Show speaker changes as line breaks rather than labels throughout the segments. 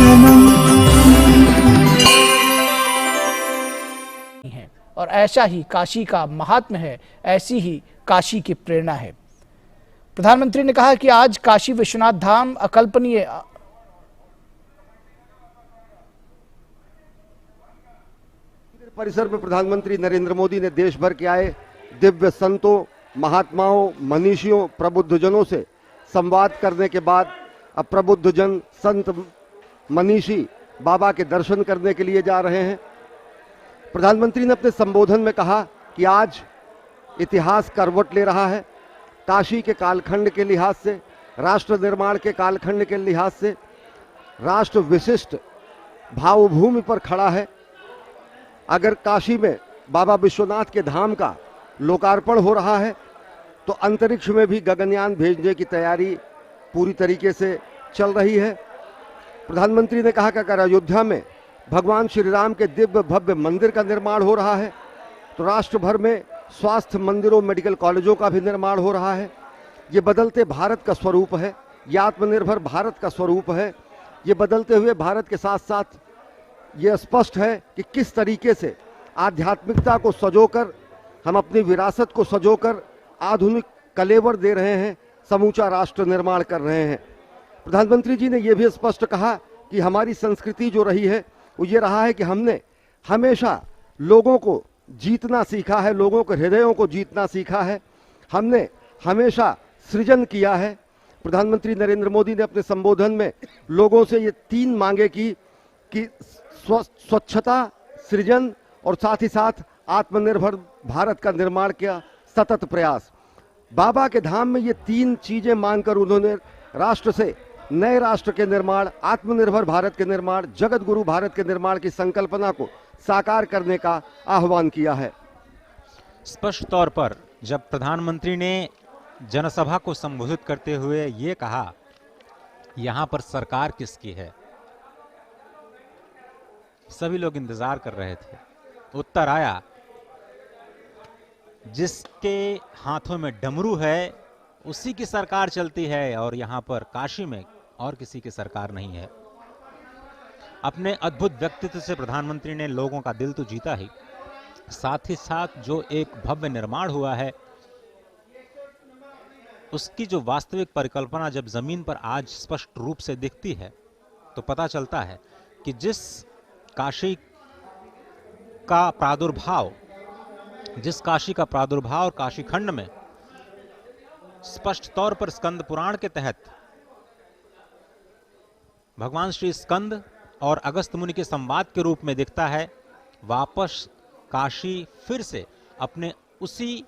दर्शनम्।
और ऐसा ही काशी का महात्म्य है, ऐसी ही काशी की प्रेरणा है। प्रधानमंत्री ने कहा कि आज काशी विश्वनाथ धाम अकल्पनीय
परिसर में प्रधानमंत्री नरेंद्र मोदी ने देश भर के आए दिव्य संतों, महात्माओं, मनीषियों, प्रबुद्धजनों से संवाद करने के बाद अब प्रबुद्धजन, संत, मनीषी बाबा के दर्शन करने के लिए जा रहे हैं। प्रधानमंत्री ने अपने संबोधन में कहा कि आज इतिहास करवट ले रहा है। काशी के कालखंड के लिहाज से, राष्ट्र निर्माण के कालखंड के लिहाज से राष्ट्र विशिष्ट भावभूमि पर खड़ा है। अगर काशी में बाबा विश्वनाथ के धाम का लोकार्पण हो रहा है तो अंतरिक्ष में भी गगनयान भेजने की तैयारी पूरी तरीके से चल रही है। प्रधानमंत्री ने कहा कि अगर अयोध्या में भगवान श्री राम के दिव्य भव्य मंदिर का निर्माण हो रहा है तो राष्ट्र भर में स्वास्थ्य मंदिरों, मेडिकल कॉलेजों का भी निर्माण हो रहा है। ये बदलते भारत का स्वरूप है, ये आत्मनिर्भर भारत का स्वरूप है। ये बदलते हुए भारत के साथ साथ ये स्पष्ट है कि किस तरीके से आध्यात्मिकता को सजोकर, हम अपनी विरासत को सजोकर आधुनिक कलेवर दे रहे हैं, समूचा राष्ट्र निर्माण कर रहे हैं। प्रधानमंत्री जी ने यह भी स्पष्ट कहा कि हमारी संस्कृति जो रही है वो ये रहा है कि हमने हमेशा लोगों को जीतना सीखा है, लोगों के हृदयों को जीतना सीखा है, हमने हमेशा सृजन किया है। प्रधानमंत्री नरेंद्र मोदी ने अपने संबोधन में लोगों से ये 3 मांगे की कि स्वच्छता, सृजन और साथ ही साथ आत्मनिर्भर भारत का निर्माण का सतत प्रयास। बाबा के धाम में ये 3 चीजें मांगकर उन्होंने राष्ट्र से नए राष्ट्र के निर्माण, आत्मनिर्भर भारत के निर्माण, जगत गुरु भारत के निर्माण की संकल्पना को साकार करने का आह्वान किया है।
स्पष्ट तौर पर जब प्रधानमंत्री ने जनसभा को संबोधित करते हुए ये कहा, यहां पर सरकार किसकी है, सभी लोग इंतजार कर रहे थे। उत्तर आया, जिसके हाथों में डमरू है उसी की सरकार चलती है, और यहां पर काशी में और किसी की सरकार नहीं है। अपने अद्भुत व्यक्तित्व से प्रधानमंत्री ने लोगों का दिल तो जीता ही, साथ ही साथ जो एक भव्य निर्माण हुआ है उसकी जो वास्तविक परिकल्पना जब जमीन पर आज स्पष्ट रूप से दिखती है तो पता चलता है कि जिस काशी का प्रादुर्भाव, काशी खंड में स्पष्ट तौर पर स्कंद पुराण के तहत भगवान श्री स्कंद और अगस्त मुनि के संवाद के रूप में दिखता है, वापस काशी फिर से अपने उसी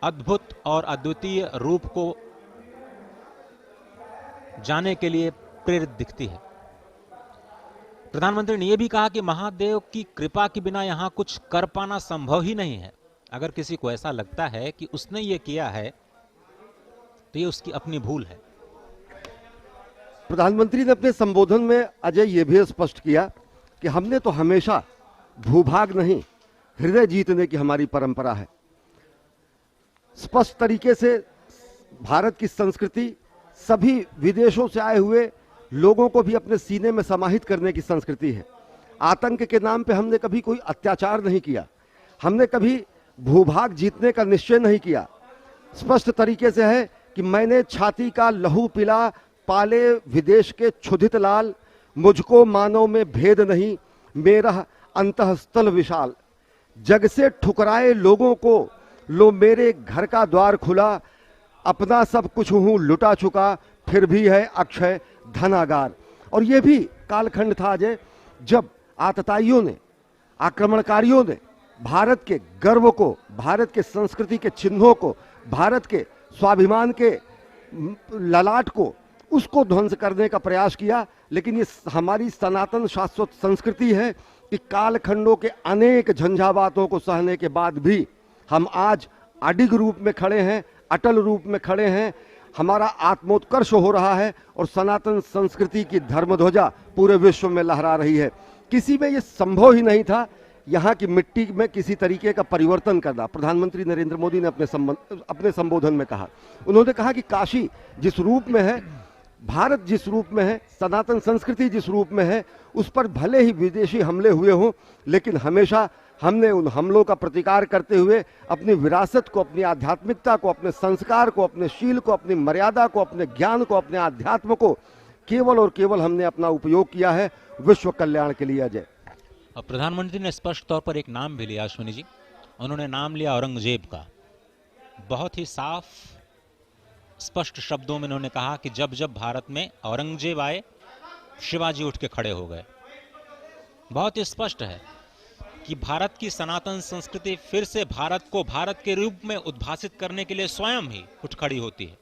अद्भुत और अद्वितीय रूप को जाने के लिए प्रेरित दिखती है। प्रधानमंत्री ने यह भी कहा कि महादेव की कृपा के बिना यहां कुछ कर पाना संभव ही नहीं है। अगर किसी को ऐसा लगता है कि उसने ये किया है तो ये उसकी अपनी भूल है।
प्रधानमंत्री ने अपने संबोधन में अजय ये भी स्पष्ट किया कि हमने तो हमेशा भूभाग नहीं, हृदय जीतने की हमारी परंपरा है। स्पष्ट तरीके से भारत की संस्कृति सभी विदेशों से आए हुए लोगों को भी अपने सीने में समाहित करने की संस्कृति है। आतंक के नाम पे हमने कभी कोई अत्याचार नहीं किया, हमने कभी भूभाग जीतने का निश्चय नहीं किया। स्पष्ट तरीके से है कि मैंने छाती का लहू पिला पाले विदेश के क्षुधित लाल, मुझको मानव में भेद नहीं, मेरा अंतःस्थल विशाल। जग से ठुकराए लोगों को लो मेरे घर का द्वार खुला, अपना सब कुछ हूं लुटा चुका, फिर भी है अक्षय धनागार। और यह भी कालखंड था अजय जब आतताइयों ने, आक्रमणकारियों ने भारत के गर्व को, भारत के संस्कृति के चिन्हों को, भारत के स्वाभिमान के ललाट को, उसको ध्वंस करने का प्रयास किया। लेकिन ये हमारी सनातन शाश्वत संस्कृति है कि कालखंडों के अनेक झंझावातों को सहने के बाद भी हम आज अडिग रूप में खड़े हैं, अटल रूप में खड़े हैं। हमारा आत्मोत्कर्ष हो रहा है और सनातन संस्कृति की धर्मध्वजा पूरे विश्व में लहरा रही है। किसी में ये संभव ही नहीं था यहाँ की मिट्टी में किसी तरीके का परिवर्तन करना। प्रधानमंत्री नरेंद्र मोदी ने अपने संबोधन में कहा, उन्होंने कहा कि काशी जिस रूप में है, भारत जिस रूप में है, सनातन संस्कृति जिस रूप में है, उस पर भले ही विदेशी हमले हुए हों, लेकिन हमेशा हमने उन हमलों का प्रतिकार करते हुए अपनी विरासत को, अपनी आध्यात्मिकता को, अपने संस्कार को, अपने शील को, अपनी मर्यादा को, अपने ज्ञान को, अपने आध्यात्म को केवल और केवल हमने अपना उपयोग किया है विश्व कल्याण के लिए। अजय,
प्रधानमंत्री ने स्पष्ट तौर पर एक नाम भी लिया अश्विनी जी, उन्होंने नाम लिया औरंगजेब का। बहुत ही साफ स्पष्ट शब्दों में उन्होंने कहा कि जब जब भारत में औरंगजेब आए, शिवाजी उठ के खड़े हो गए। बहुत ही स्पष्ट है कि भारत की सनातन संस्कृति फिर से भारत को भारत के रूप में उद्भासित करने के लिए स्वयं ही उठ खड़ी होती है।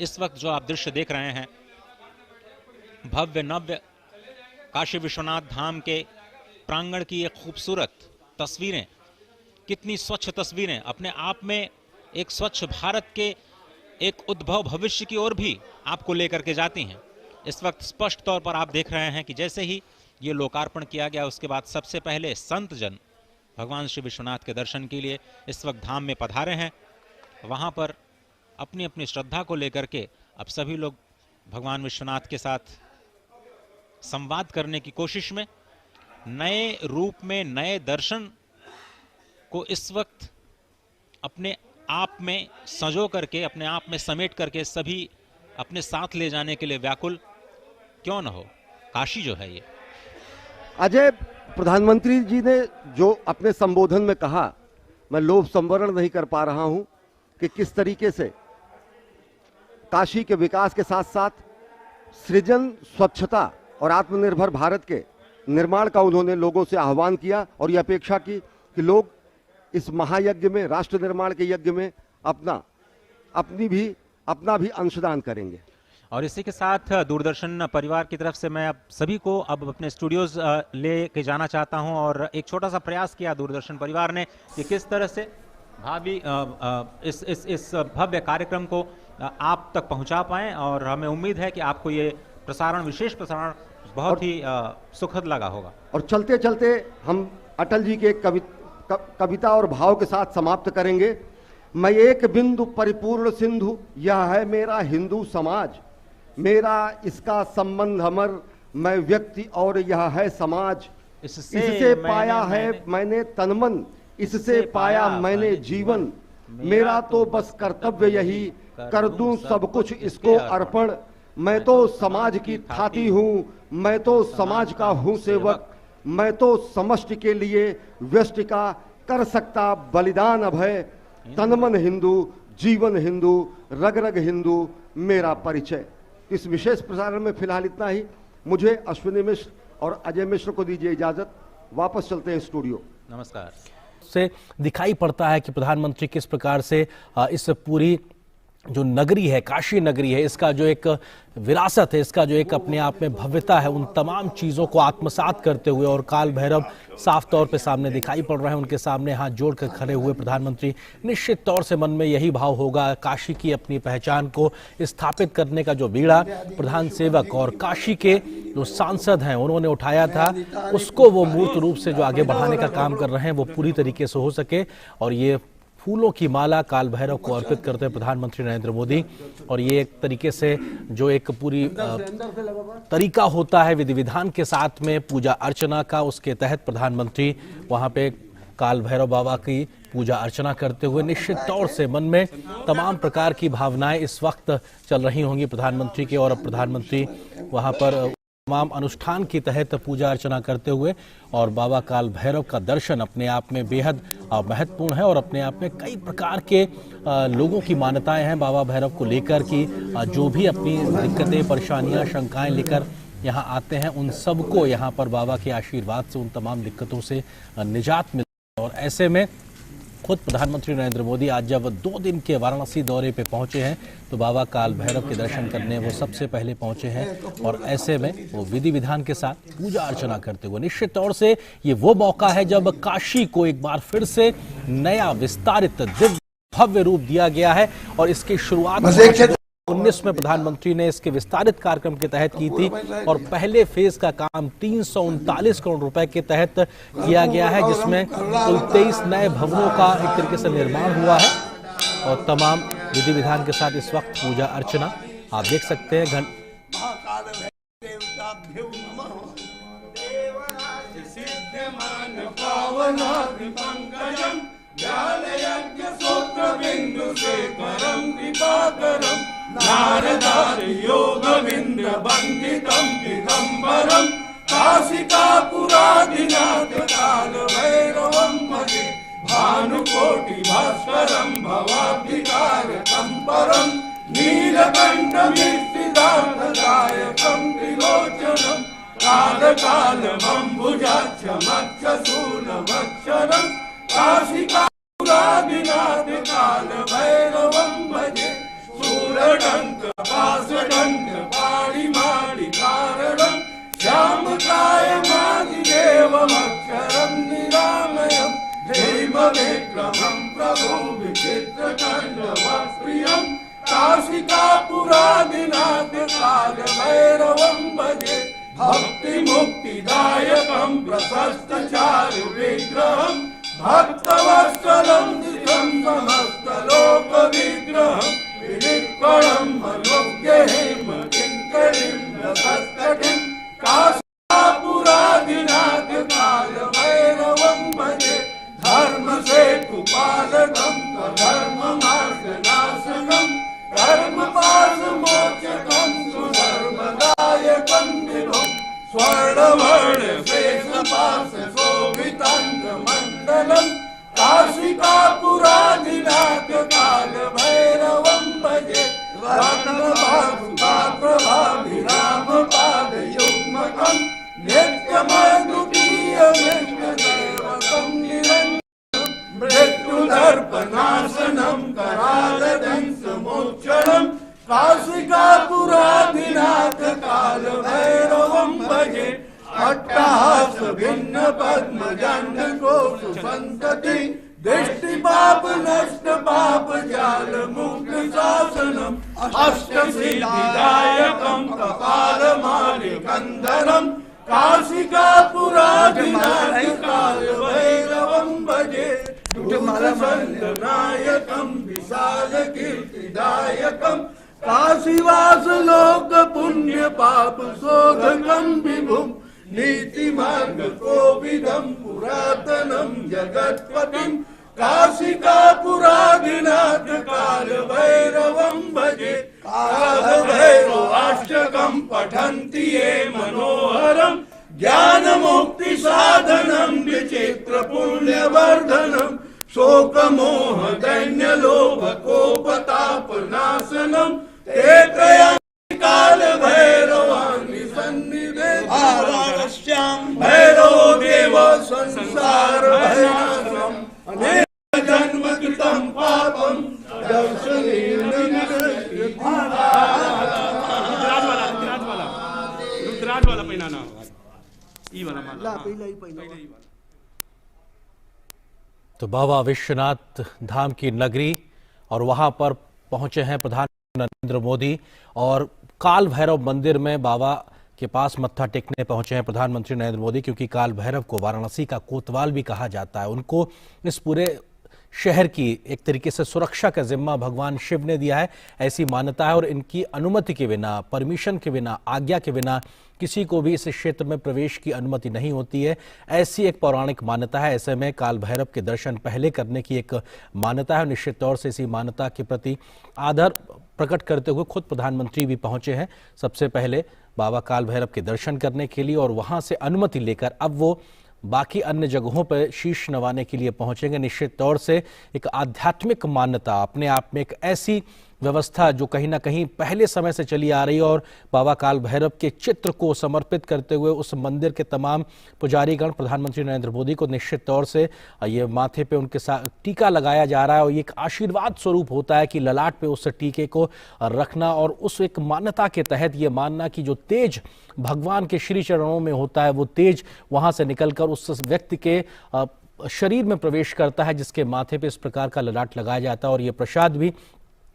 इस वक्त जो आप दृश्य देख रहे हैं, भव्य नव्य काशी विश्वनाथ धाम के प्रांगण की ये खूबसूरत तस्वीरें, कितनी स्वच्छ तस्वीरें, अपने आप में एक स्वच्छ भारत के एक उद्भव भविष्य की ओर भी आपको लेकर के जाती हैं। इस वक्त स्पष्ट तौर पर आप देख रहे हैं कि जैसे ही ये लोकार्पण किया गया, उसके बाद सबसे पहले संत जन भगवान श्री विश्वनाथ के दर्शन के लिए इस वक्त धाम में पधारे हैं। वहाँ पर अपनी अपनी श्रद्धा को लेकर के अब सभी लोग भगवान विश्वनाथ के साथ संवाद करने की कोशिश में, नए रूप में नए दर्शन को इस वक्त अपने आप में संजो करके, अपने आप में समेट करके सभी अपने साथ ले जाने के लिए व्याकुल क्यों न हो। काशी जो है ये,
अजय, प्रधानमंत्री जी ने जो अपने संबोधन में कहा, मैं लोभ संवरण नहीं कर पा रहा हूं कि किस तरीके से काशी के विकास के साथ साथ सृजन, स्वच्छता और आत्मनिर्भर भारत के निर्माण का उन्होंने लोगों से आह्वान किया और यह अपेक्षा की कि लोग इस महायज्ञ में, राष्ट्र निर्माण के यज्ञ में अपना भी अंशदान करेंगे।
और इसी के साथ दूरदर्शन परिवार की तरफ से मैं अब सभी को अब अपने स्टूडियोज ले के जाना चाहता हूं और एक छोटा सा प्रयास किया दूरदर्शन परिवार ने कि किस तरह से भावी इस भव्य कार्यक्रम को आप तक पहुंचा पाएं, और हमें उम्मीद है कि आपको ये प्रसारण, विशेष प्रसारण बहुत ही सुखद लगा होगा।
और चलते चलते हम अटल जी के कविता और भाव के साथ समाप्त करेंगे। मैं एक बिंदु परिपूर्ण सिंधु, यह है मेरा हिंदू समाज, मेरा इसका संबंध अमर, मैं व्यक्ति और यह है समाज। इससे पाया है मैंने तनमन, इससे पाया मैंने जीवन, मेरा तो बस कर्तव्य यही, कर दूं सब कुछ इसको अर्पण। मैं तो समाज की थाती हूँ, मैं तो समाज का हूँ सेवक, मैं तो समष्टि के लिए व्यष्टि का कर सकता बलिदान अभय। तनमन हिंदू, जीवन हिंदू, रग रग हिंदू, मेरा परिचय। इस विशेष प्रसारण में फिलहाल इतना ही। मुझे अश्विनी मिश्र और अजय मिश्र को दीजिए इजाजत। वापस चलते हैं स्टूडियो।
नमस्कार।
से दिखाई पड़ता है कि प्रधानमंत्री किस प्रकार से इस पूरी जो नगरी है, काशी नगरी है, इसका जो एक विरासत है, इसका जो एक अपने आप में भव्यता है, उन तमाम चीज़ों को आत्मसात करते हुए, और काल भैरव साफ तौर पे सामने दिखाई पड़ रहे हैं, उनके सामने हाथ जोड़कर खड़े हुए प्रधानमंत्री, निश्चित तौर से मन में यही भाव होगा, काशी की अपनी पहचान को स्थापित करने का जो बीड़ा प्रधान सेवक और काशी के जो सांसद हैं उन्होंने उठाया था, उसको वो मूर्त रूप से जो आगे बढ़ाने का काम कर रहे हैं वो पूरी तरीके से हो सके। और ये फूलों की माला काल भैरव को अर्पित करते हैं प्रधानमंत्री नरेंद्र मोदी, और ये एक तरीके से जो एक पूरी तरीका होता है विधि विधान के साथ में पूजा अर्चना का, उसके तहत प्रधानमंत्री वहां पे काल भैरव बाबा की पूजा अर्चना करते हुए निश्चित तौर से मन में तमाम प्रकार की भावनाएं इस वक्त चल रही होंगी प्रधानमंत्री के, और अब प्रधानमंत्री वहां पर तमाम अनुष्ठान के तहत पूजा अर्चना करते हुए, और बाबा काल भैरव का दर्शन अपने आप में बेहद महत्वपूर्ण है, और अपने आप में कई प्रकार के लोगों की मान्यताएं हैं बाबा भैरव को लेकर कि जो भी अपनी दिक्कतें, परेशानियां, शंकाएं लेकर यहाँ आते हैं, उन सबको यहाँ पर बाबा के आशीर्वाद से उन तमाम दिक्कतों से निजात मिलती है। और ऐसे में खुद प्रधानमंत्री नरेंद्र मोदी आज जब 2 दिन के वाराणसी दौरे पे पहुंचे हैं तो बाबा काल भैरव के दर्शन करने वो सबसे पहले पहुंचे हैं, और ऐसे में वो विधि विधान के साथ पूजा अर्चना करते हुए निश्चित तौर से ये वो मौका है जब काशी को एक बार फिर से नया विस्तारित दिव्य भव्य रूप दिया गया है, और इसकी शुरुआत 19 में प्रधानमंत्री ने इसके विस्तारित कार्यक्रम के तहत की थी, और पहले फेज का काम 339 करोड़ रुपए के तहत किया गया है, जिसमें कुल 23 नए भवनों का एक तरीके से निर्माण हुआ है, और तमाम विधि विधान के साथ इस वक्त पूजा अर्चना आप देख सकते हैं।
देवताभ्यो नमः। सिद्धमान पावनाग्नि पंकजम ज्ञानयज्ञ सूत्र बिंदु शेखरम कृपाकरम नारदार्य योग बिंद बंदितम दिगंबरम काशिकापुरादिनाथ काल भैरवम भजे भानुकोटि भास्करम भवाब्धिकारकं परम नीलकंठमिष्टिदानदायकं त्रिलोचनम कालकालमम्बुजाक्षमक्षशूलमक्षरम काशिकापुरादिनाथ काल भैरवं भजे शूलडंक पाशडंक पाणिमाणिकारणं श्यामकायमादिदेवमक्षरं निरामयम् जैवविक्रमं प्रभु विचित्रकण्डवप्रियं काशिकापुरादिनाथ काल भैरवं भजे भक्तिमुक्तिदायकं प्रशस्तचारु विग्रहं भक्तवत्सलं निजं समस्तलोकविग्रहं विनिष्कळं मनोज्ञहेम किङ्करीं रसस्तटिं काशिकापुरादिनाथ काल भैरवं भजे धर्म सेतु पालकं धर्ममार्गनाशकं कर्मपाशमोचकं सुधर्मदायकं विभुं स्वर्णवर्ण शेषपाशशोभिताङ्गमण्डलं काशिकापुरादिनाथ काल भैरवं भजे रत्नभासुताप्रभाभिरामपादयुग्मकं नित्यमद्वितीयमिष्टदेवकं निरञ्जनं मृत्युदर्पनाशनं करालदंशमोक्षणं काशिकापुरादिनाथ काल भैरवं भजे अट्टहास भिन्न पद्मजन्यकोशु सन्तति दृष्टिपाप नष्ट पाप जाल मुक्त शासनम अष्टसिद्धिदायकं कपालमालिकन्धरं काशिकापुरादिनाथ काल भैरवं भजे दुःखसङ्गनायकं विशालकीर्तिदायकं काशीवास लोक पुण्य पाप शोधकं विभुं नीतिमार्ग कोविदं पुरातनं जगत्पतिं काशिकापुरादिनाथ काल भैरवं भजे कालभैरवाष्टकं पठन्ति ये मनोहरं ज्ञानमुक्ति साधनं विचित्र पुण्यवर्धनं शोकमोह दैन्य लोभ कोपतापनाशनं ते त्रयं काल भैरवाणि सन्निधेश्याम भैरव देव संसार भयनाशम अनेक जन्म कृतं पापं दर्शनेन
रुद्राज वाला पहिना ना ई वाला माला पहिला
तो बाबा विश्वनाथ धाम की नगरी और वहां पर पहुंचे हैं प्रधानमंत्री नरेंद्र मोदी और काल भैरव मंदिर में बाबा के पास मत्था टेकने पहुंचे हैं प्रधानमंत्री नरेंद्र मोदी, क्योंकि काल भैरव को वाराणसी का कोतवाल भी कहा जाता है। उनको इस पूरे शहर की एक तरीके से सुरक्षा का जिम्मा भगवान शिव ने दिया है, ऐसी मान्यता है। और इनकी अनुमति के बिना, परमिशन के बिना, आज्ञा के बिना किसी को भी इस क्षेत्र में प्रवेश की अनुमति नहीं होती है, ऐसी एक पौराणिक मान्यता है। ऐसे में काल भैरव के दर्शन पहले करने की एक मान्यता है। निश्चित तौर से इसी मान्यता के प्रति आदर प्रकट करते हुए खुद प्रधानमंत्री भी पहुंचे हैं सबसे पहले बाबा काल भैरव के दर्शन करने के लिए, और वहां से अनुमति लेकर अब वो बाकी अन्य जगहों पर शीश नवाने के लिए पहुंचेंगे। निश्चित तौर से एक आध्यात्मिक मान्यता, अपने आप में एक ऐसी व्यवस्था जो कहीं ना कहीं पहले समय से चली आ रही है, और बाबा काल भैरव के चित्र को समर्पित करते हुए उस मंदिर के तमाम पुजारीगण प्रधानमंत्री नरेंद्र मोदी को निश्चित तौर से ये माथे पे उनके साथ टीका लगाया जा रहा है, और ये एक आशीर्वाद स्वरूप होता है कि ललाट पे उस टीके को रखना, और उस एक मान्यता के तहत ये मानना कि जो तेज भगवान के श्री चरणों में होता है वो तेज वहां से निकलकर उस व्यक्ति के शरीर में प्रवेश करता है जिसके माथे पे इस प्रकार का ललाट लगाया जाता है। और ये प्रसाद भी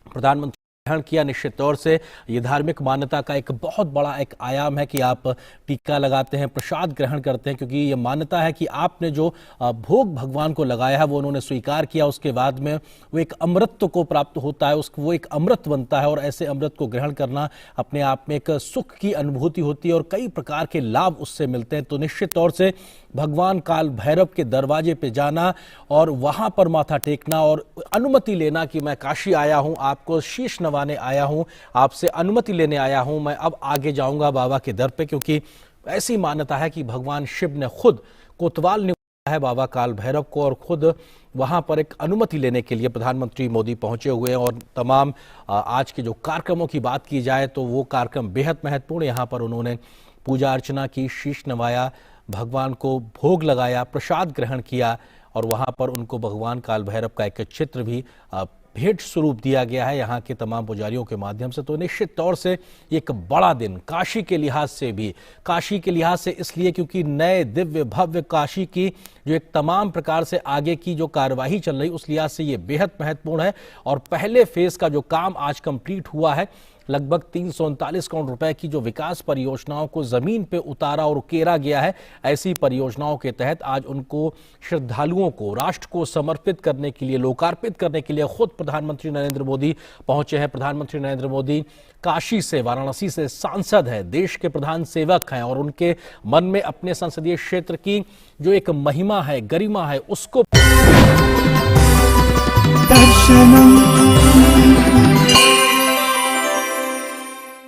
प्रधानमंत्री ग्रहण किया। निश्चित तौर से ये धार्मिक मान्यता का एक बहुत बड़ा एक आयाम है कि आप टीका लगाते हैं, प्रसाद ग्रहण करते हैं, क्योंकि ये मान्यता है कि आपने जो भोग भगवान को लगाया है वो उन्होंने स्वीकार किया, उसके बाद में वो एक अमृत को प्राप्त होता है, उसको वो एक अमृत बनता है और ऐसे अमृत को ग्रहण करना अपने आप में एक सुख की अनुभूति होती है और कई प्रकार के लाभ उससे मिलते हैं। तो निश्चित तौर से भगवान काल भैरव के दरवाजे पे जाना और वहां पर माथा टेकना और अनुमति लेना कि मैं काशी आया हूं, आपको शीश नवाने आया हूं, आपसे अनुमति लेने आया हूं, मैं अब आगे जाऊंगा बाबा के दर पे, क्योंकि ऐसी मान्यता है कि भगवान शिव ने खुद कोतवाल नियुक्त है बाबा काल भैरव को और खुद वहां पर एक अनुमति लेने के लिए प्रधानमंत्री मोदी पहुंचे हुए हैं। और तमाम आज के जो कार्यक्रमों की बात की जाए तो वो कार्यक्रम बेहद महत्वपूर्ण। यहाँ पर उन्होंने पूजा अर्चना की, शीश नवाया, भगवान को भोग लगाया, प्रसाद ग्रहण किया और वहां पर उनको भगवान काल भैरव का एक चित्र भी भेंट स्वरूप दिया गया है यहाँ के तमाम पुजारियों के माध्यम से। तो निश्चित तौर से एक बड़ा दिन काशी के लिहाज से भी, काशी के लिहाज से इसलिए क्योंकि नए दिव्य भव्य काशी की जो एक तमाम प्रकार से आगे की जो कार्यवाही चल रही उस लिहाज से ये बेहद महत्वपूर्ण है। और पहले फेज का जो काम आज कंप्लीट हुआ है, लगभग 339 करोड़ रुपए की जो विकास परियोजनाओं को जमीन पे उतारा और उकेरा गया है, ऐसी परियोजनाओं के तहत आज उनको श्रद्धालुओं को, राष्ट्र को समर्पित करने के लिए, लोकार्पित करने के लिए खुद प्रधानमंत्री नरेंद्र मोदी पहुंचे हैं। प्रधानमंत्री नरेंद्र मोदी काशी से, वाराणसी से सांसद है, देश के प्रधान सेवक हैं और उनके मन में अपने संसदीय क्षेत्र की जो एक महिमा है, गरिमा है, उसको
दर्शनम